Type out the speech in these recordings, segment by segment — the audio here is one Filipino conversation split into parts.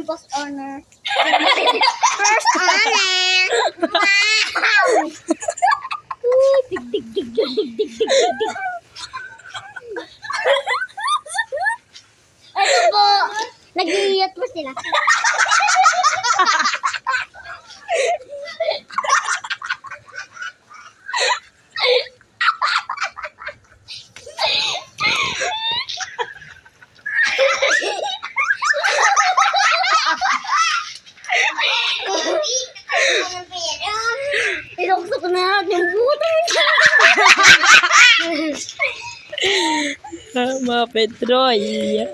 first honor. First honor. Wow! Dig, dig, dig, dig, dig, dig, dig, dig. Ito po, nag-iiyot po sila. Inuksok na natin yung buto. Mga Pedro, iya.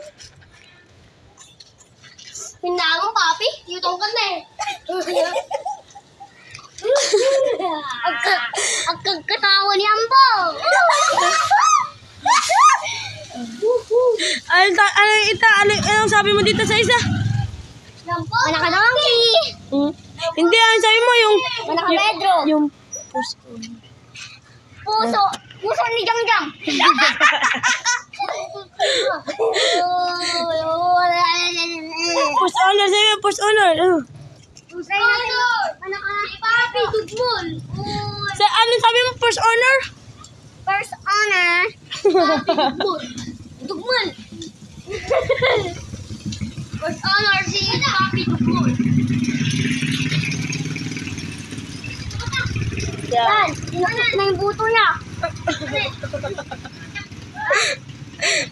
Pinakang papi, yutong ka na eh. Ang kagkatawa ni Ambo. Anong sabi mo dito sa isa? Mana ka donkey. Hindi, anong sabi mo yung... Mana ka Pedro. Yung... Puso ni Jang Jang. Post honor, sabi mo, post honor. Mana ka papi, tugmol. Ano sabi mo, first honor? First honor. Tugmol. First honor si papi tugmol. Yan, inukok na yung buto niya.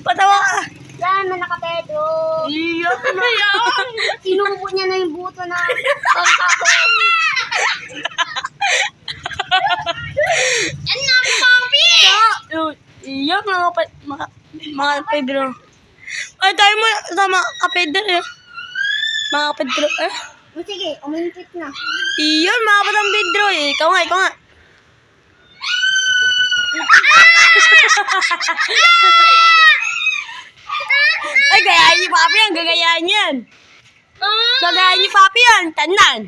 Patawa ka. Yan, manaka Pedro. Iya na yan. Sinubo niya na yung buto na bangka ko. Yan na, papi! Iya, mga Pedro. Ay, tayo mo sa mga Pedro eh. Mga Pedro eh. Sige, umintit na. Iyon, mga batang Pedro eh. Ikaw nga. Ay, gayahin niyo papi yan. Gagayahin yan. Gagayahin niyo papi yan. Tandaan.